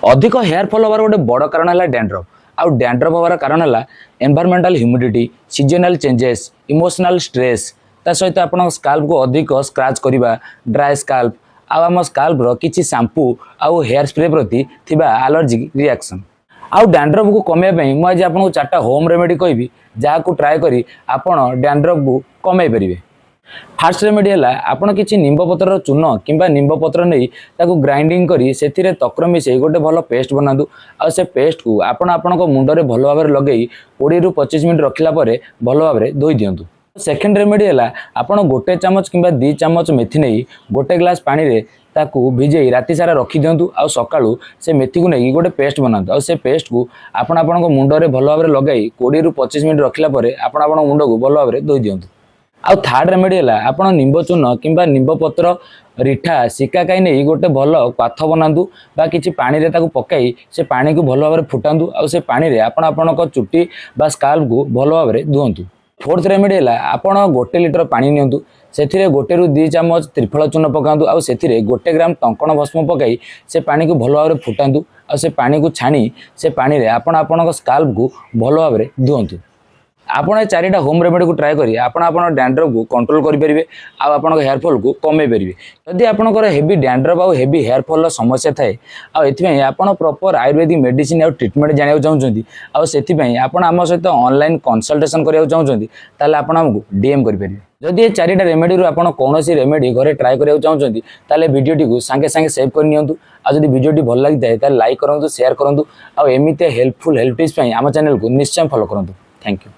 अधिक हेयरफॉल हबार गोटे बड़ कारण है डैंड्रफ। आउ डैंड्रफ हबार कारण है environmental humidity, seasonal changes, emotional stress, ता सहित आपण स्काल्प को अधिक स्क्रैच करवा, ड्राई स्काल्प आम स्काल्पर किसी शैम्पू आउ हेयर स्प्रे प्रति थिबा एलर्जिक रिएक्शन। आउ डैंड्रफ को कमेवाई मुझे आपको 4टा होम रेमेडी कहबी जहाँ को ट्राए करी आपण डैंड्रफ को कमे पारे। फास्ट रेमेडी है आपड़ किसी निंब पतर चून किंबा निंब पत्र नहीं ताकू ग्राइंडिंग करी से तक्र मिसई गोटे भल पेस्ट बनातु। आ से पेस्ट को आपण मुंडरे भल भाव लगे 20 ରୁ 25 मिनट रखला भल भाव धोई दिंतु। सेकेंड रेमेडी है आपड़ गोटे चामच किंबा 2 चामच मेथी नहीं गोटे ग्लास पानी रे ताकू भिजे राति सारा रखी दिंतु। आ सकाळू से मेथी को नहीं गोटे पेस्ट बनातु। आ से पेस्ट को आपण मुंडरे भल भाव लगे 20 ରୁ 25 मिनट रखला आपण मुंड को भल भाव धोई दिंतु। आउ थर्ड रेमेडी है आपड़ निंब चून किंबा निंब पत्र रिठा सिकाकाई नहीं गोटे भल काथ बनातु बा किसी पानी रे ताकू पकाई से पानी को भल भाव फुटातु। आ से पानी रे आपण चुट्टी बा स्काल्प को भल भाव धुंतु। फोर्थ रेमेडी है आपड़ 1 लीटर पानी नियंतु से गोटे ରୁ 2 चामच त्रिफल चून पकातु। आ से 1 ग्राम टंकण भस्म पकाई से पानी को भल भाव फुटातु। आ से पानी को छाणी से पानी रे आपण स्काल्प को भल भाव धुंतु। आपड़ 4टा होम रेमेडी को ट्राए करी आपण डैंड्रफ को कंट्रोल करेंगे आपन हेयरफॉल को कमे पारे। जदि आपंकर हेवी डैंड्रफ आउ हेवी हेयरफॉल समस्या थाए आए आपड़ प्रॉपर आयुर्वेदिक मेडिसिन आउ ट्रीटमेंट जाना चाहते आउ आपण आम सहित ऑनलाइन कंसल्टेशन करने चाहते आपको डीएम करेंगे। जदि ये 4टा रेमेडी आपड़ कौन रेमेडी घरे ट्राए करने चाहते भिडियोटी को सांगे सांगे सेव कर नियंतु। आ जदि भिडियोटी भल लगी था लाइक करूँ, शेयर करूँ। आउ एमती हेल्पफुल हेल्प टिप्स आम चैनल को निश्चय फॉलो करूँ। Thank you.